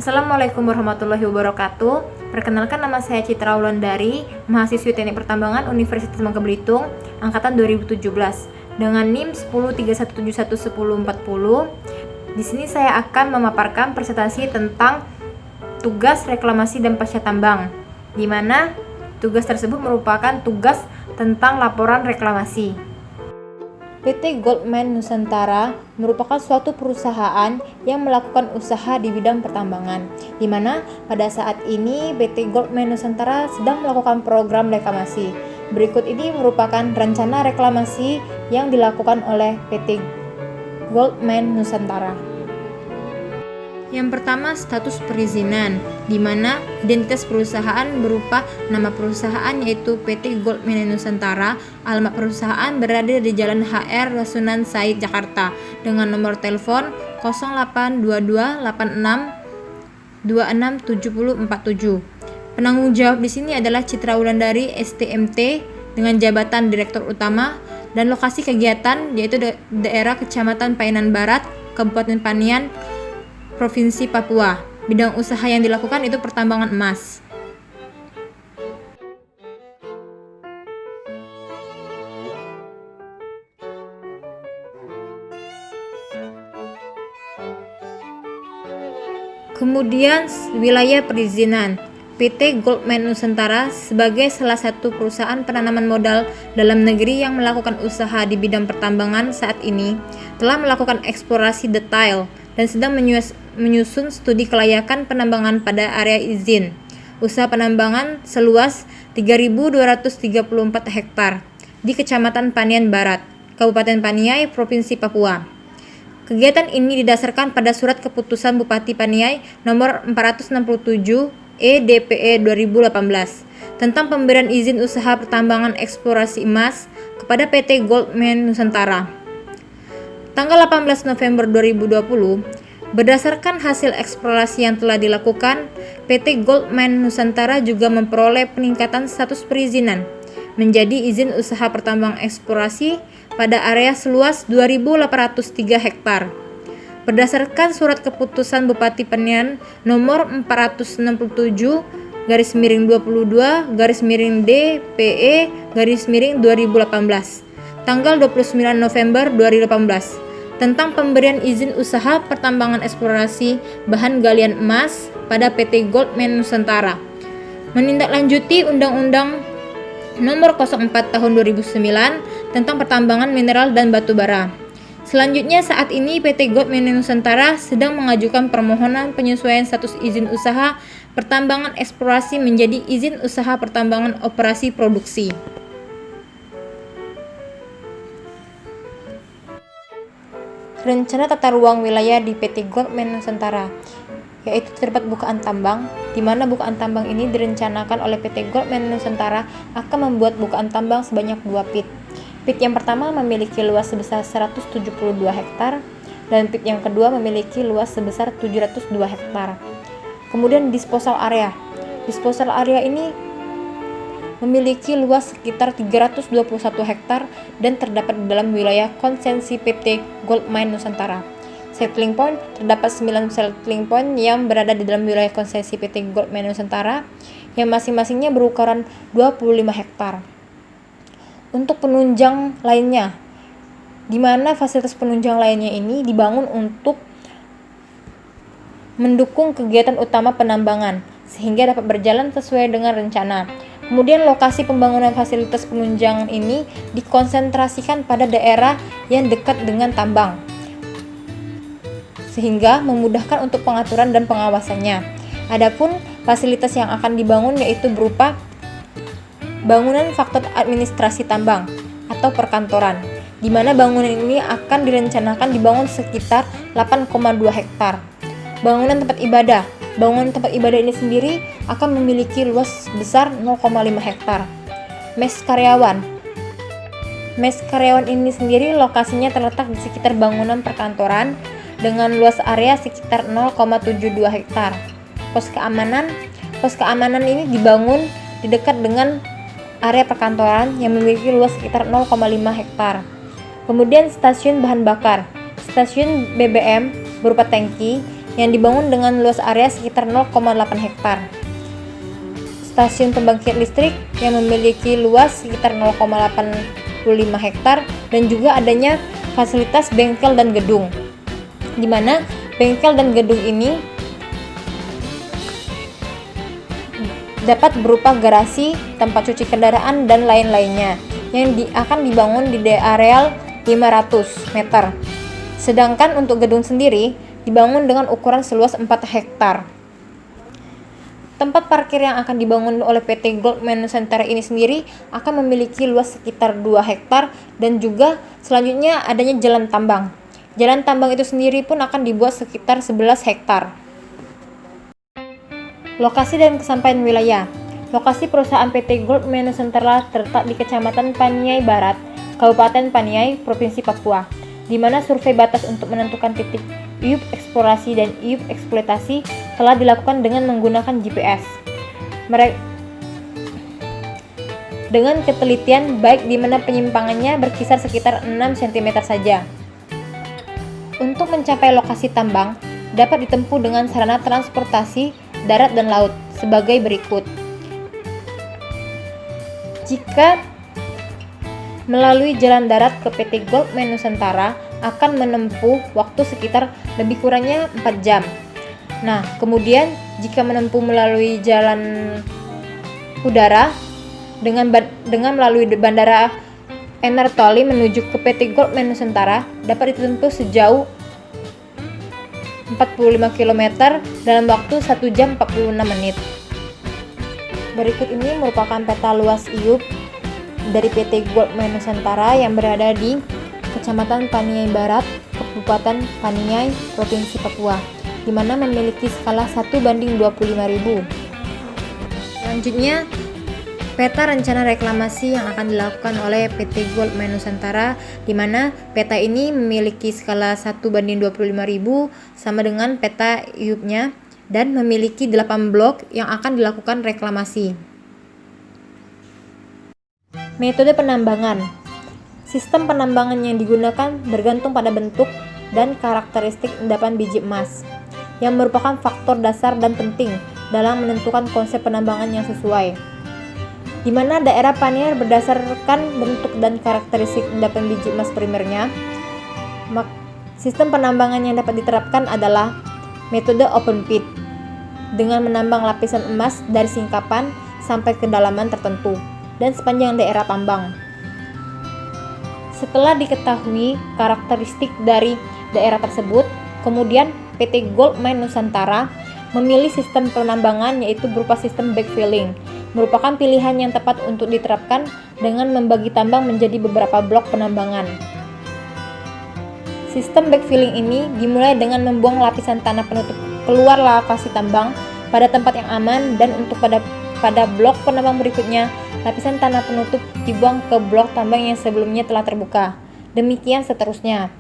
Assalamualaikum warahmatullahi wabarakatuh. Perkenalkan, nama saya Citra Wulandari, mahasiswi Teknik Pertambangan Universitas Bangka Belitung, angkatan 2017 dengan NIM 1031711040. Di sini saya akan memaparkan presentasi tentang tugas reklamasi dan pasca tambang, di mana tugas tersebut merupakan tugas tentang laporan reklamasi. PT Gold Mine Nusantara merupakan suatu perusahaan yang melakukan usaha di bidang pertambangan, di mana pada saat ini PT Gold Mine Nusantara sedang melakukan program reklamasi. Berikut ini merupakan rencana reklamasi yang dilakukan oleh PT Gold Mine Nusantara. Yang pertama, status perizinan, di mana identitas perusahaan berupa nama perusahaan yaitu PT Gold Mine Nusantara, alamat perusahaan berada di Jalan HR Rasunan Said, Jakarta, dengan nomor telepon 082286267047. Penanggung jawab di sini adalah Citra Wulandari STMT dengan jabatan Direktur Utama, dan lokasi kegiatan yaitu daerah Kecamatan Painan Barat, Kabupaten Panian, Provinsi Papua. Bidang usaha yang dilakukan itu pertambangan emas. Kemudian wilayah perizinan. PT Gold Mine Nusantara sebagai salah satu perusahaan penanaman modal dalam negeri yang melakukan usaha di bidang pertambangan saat ini telah melakukan eksplorasi detail dan sedang menyusun studi kelayakan penambangan pada area izin usaha penambangan seluas 3.234 hektar di Kecamatan Panian Barat, Kabupaten Paniai, Provinsi Papua. Kegiatan ini didasarkan pada Surat Keputusan Bupati Paniai nomor 467 EDPE 2018 tentang pemberian izin usaha pertambangan eksplorasi emas kepada PT Gold Mine Nusantara. Tanggal 18 November 2020, berdasarkan hasil eksplorasi yang telah dilakukan, PT Gold Mine Nusantara juga memperoleh peningkatan status perizinan menjadi izin usaha pertambangan eksplorasi pada area seluas 2.803 hektar. Berdasarkan Surat Keputusan Bupati Panian nomor 467/22/DPE/2018 tanggal 29 November 2018 tentang pemberian izin usaha pertambangan eksplorasi bahan galian emas pada PT Gold Mine Nusantara, menindaklanjuti Undang-Undang Nomor 04 Tahun 2009 tentang pertambangan mineral dan batu bara. Selanjutnya, saat ini PT Gold Mine Nusantara sedang mengajukan permohonan penyesuaian status izin usaha pertambangan eksplorasi menjadi izin usaha pertambangan operasi produksi. Rencana tata ruang wilayah di PT Gold Mine Nusantara, yaitu terdapat bukaan tambang, di mana bukaan tambang ini direncanakan oleh PT Gold Mine Nusantara akan membuat bukaan tambang sebanyak 2 pit. Pit yang pertama memiliki luas sebesar 172 hektar dan pit yang kedua memiliki luas sebesar 702 hektar. Kemudian disposal area. Disposal area ini memiliki luas sekitar 321 hektar dan terdapat di dalam wilayah konsesi PT Gold Mine Nusantara. Settling point, terdapat 9 settling point yang berada di dalam wilayah konsesi PT Gold Mine Nusantara yang masing-masingnya berukuran 25 hektar. Untuk penunjang lainnya, di mana fasilitas penunjang lainnya ini dibangun untuk mendukung kegiatan utama penambangan sehingga dapat berjalan sesuai dengan rencana. Kemudian lokasi pembangunan fasilitas penunjang ini dikonsentrasikan pada daerah yang dekat dengan tambang, sehingga memudahkan untuk pengaturan dan pengawasannya. Adapun fasilitas yang akan dibangun yaitu berupa bangunan faktor administrasi tambang atau perkantoran, di mana bangunan ini akan direncanakan dibangun sekitar 8,2 hektar. Bangunan tempat ibadah. Bangunan tempat ibadah ini sendiri akan memiliki luas besar 0,5 hektar. Mes karyawan. Mes karyawan ini sendiri lokasinya terletak di sekitar bangunan perkantoran dengan luas area sekitar 0,72 hektar. Pos keamanan. Pos keamanan ini dibangun di dekat dengan area perkantoran yang memiliki luas sekitar 0,5 hektar. Kemudian stasiun bahan bakar. Stasiun BBM berupa tangki yang dibangun dengan luas area sekitar 0,8 hektar. Stasiun pembangkit listrik yang memiliki luas sekitar 0,85 hektar, dan juga adanya fasilitas bengkel dan gedung, di mana bengkel dan gedung ini dapat berupa garasi, tempat cuci kendaraan, dan lain-lainnya yang akan dibangun di areal 500 meter. Sedangkan untuk gedung sendiri dibangun dengan ukuran seluas 4 hektar. Tempat parkir yang akan dibangun oleh PT Goldman Nusantara ini sendiri akan memiliki luas sekitar 2 hektar, dan juga selanjutnya adanya jalan tambang. Jalan tambang itu sendiri pun akan dibuat sekitar 11 hektar. Lokasi dan kesampaian wilayah. Lokasi perusahaan PT Goldman Nusantara terletak di Kecamatan Paniai Barat, Kabupaten Paniai, Provinsi Papua, di mana survei batas untuk menentukan titik IUP eksplorasi dan IUP eksploitasi telah dilakukan dengan menggunakan GPS. Dengan ketelitian baik di mana penyimpangannya berkisar sekitar 6 cm saja. Untuk mencapai lokasi tambang dapat ditempuh dengan sarana transportasi darat dan laut sebagai berikut. Jika melalui jalan darat ke PT Goldman Nusantara akan menempuh waktu sekitar lebih kurangnya 4 jam. Nah, kemudian jika menempuh melalui jalan udara dengan melalui bandara Enartoli menuju ke PT Goldman Nusantara dapat ditempuh sejauh 45 km dalam waktu 1 jam 46 menit. Berikut ini merupakan peta luas IUP dari PT Goldman Nusantara yang berada di Kecamatan Paniai Barat, Kabupaten Paniai, Provinsi Papua, di mana memiliki skala 1:25.000. Selanjutnya, peta rencana reklamasi yang akan dilakukan oleh PT Goldman Nusantara, di mana peta ini memiliki skala 1:25.000 sama dengan peta IUP-nya, dan memiliki 8 blok yang akan dilakukan reklamasi. Metode penambangan. Sistem penambangan yang digunakan bergantung pada bentuk dan karakteristik endapan biji emas, yang merupakan faktor dasar dan penting dalam menentukan konsep penambangan yang sesuai. Di mana daerah Paniai berdasarkan bentuk dan karakteristik endapan biji emas primernya, sistem penambangan yang dapat diterapkan adalah metode open pit, dengan menambang lapisan emas dari singkapan sampai kedalaman tertentu dan sepanjang daerah tambang. Setelah diketahui karakteristik dari daerah tersebut, kemudian PT Goldman Nusantara memilih sistem penambangan yaitu berupa sistem backfilling, merupakan pilihan yang tepat untuk diterapkan dengan membagi tambang menjadi beberapa blok penambangan. Sistem backfilling ini dimulai dengan membuang lapisan tanah penutup keluar lokasi tambang pada tempat yang aman, dan untuk pada blok penambang berikutnya, lapisan tanah penutup dibuang ke blok tambang yang sebelumnya telah terbuka. Demikian seterusnya.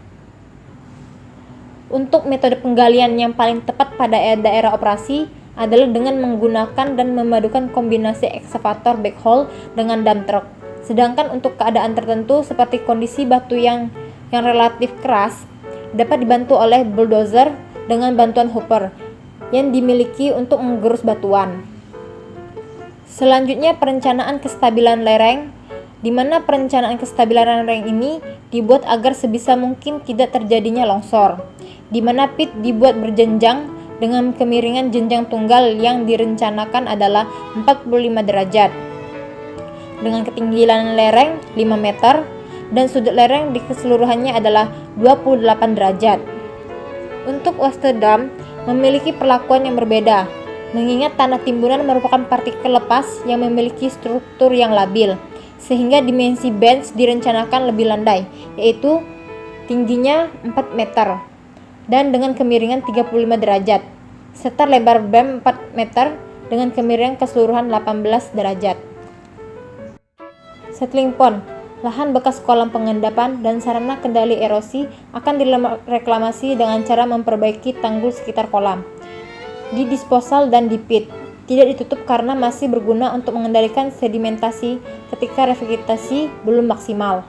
Untuk metode penggalian yang paling tepat pada daerah operasi adalah dengan menggunakan dan memadukan kombinasi ekskavator backhoe dengan dump truck. Sedangkan untuk keadaan tertentu seperti kondisi batu yang relatif keras dapat dibantu oleh bulldozer dengan bantuan hopper yang dimiliki untuk menggerus batuan. Selanjutnya, perencanaan kestabilan lereng, di mana perencanaan kestabilan lereng ini dibuat agar sebisa mungkin tidak terjadinya longsor, di mana pit dibuat berjenjang dengan kemiringan jenjang tunggal yang direncanakan adalah 45 derajat, dengan ketinggian lereng 5 meter, dan sudut lereng di keseluruhannya adalah 28 derajat. Untuk waste dam memiliki perlakuan yang berbeda, mengingat tanah timbunan merupakan partikel lepas yang memiliki struktur yang labil, sehingga dimensi bench direncanakan lebih landai, yaitu tingginya 4 meter dan dengan kemiringan 35 derajat, serta lebar bam 4 meter dengan kemiringan keseluruhan 18 derajat. Settling pond, lahan bekas kolam pengendapan dan sarana kendali erosi akan direklamasi dengan cara memperbaiki tanggul sekitar kolam. Di disposal dan di pit tidak ditutup karena masih berguna untuk mengendalikan sedimentasi ketika revegetasi belum maksimal.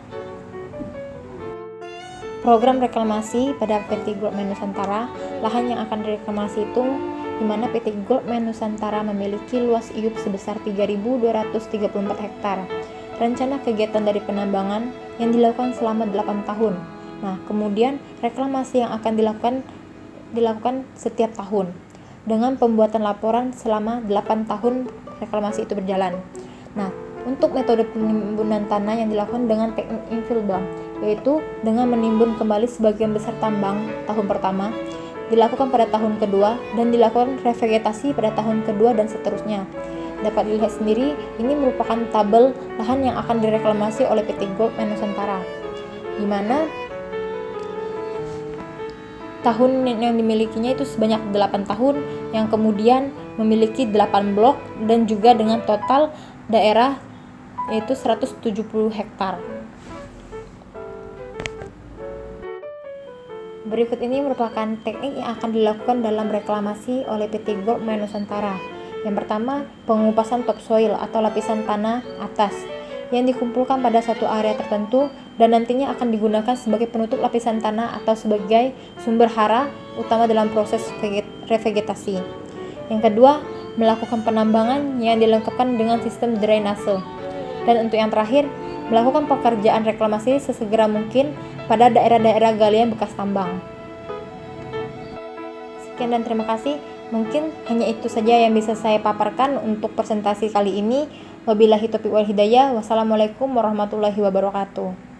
program reklamasi pada PT Goldman Nusantara. Lahan yang akan direklamasi itu di mana PT Goldman Nusantara memiliki luas IUP sebesar 3.234 hektar. Rencana kegiatan dari penambangan yang dilakukan selama 8 tahun. Nah, kemudian reklamasi yang akan dilakukan setiap tahun dengan pembuatan laporan selama 8 tahun reklamasi itu berjalan. Nah, untuk metode penimbunan tanah yang dilakukan dengan teknik infill dam, yaitu dengan menimbun kembali sebagian besar tambang tahun pertama, dilakukan pada tahun kedua, dan dilakukan revegetasi pada tahun kedua dan seterusnya. Dapat dilihat sendiri, ini merupakan tabel lahan yang akan direklamasi oleh PT Goldman Nusantara, di mana tahun yang dimilikinya itu sebanyak 8 tahun, yang kemudian memiliki 8 blok dan juga dengan total daerah yaitu 170 hektar. Berikut ini merupakan teknik yang akan dilakukan dalam reklamasi oleh PT Goldman Nusantara. Yang pertama, pengupasan topsoil atau lapisan tanah atas yang dikumpulkan pada satu area tertentu dan nantinya akan digunakan sebagai penutup lapisan tanah atau sebagai sumber hara utama dalam proses revegetasi. Yang kedua, melakukan penambangan yang dilengkapkan dengan sistem drainase. Dan untuk yang terakhir, melakukan pekerjaan reklamasi sesegera mungkin pada daerah-daerah galian bekas tambang. Sekian dan terima kasih. Mungkin hanya itu saja yang bisa saya paparkan untuk presentasi kali ini. Wabillahi taufiq wal hidayah. Wassalamualaikum warahmatullahi wabarakatuh.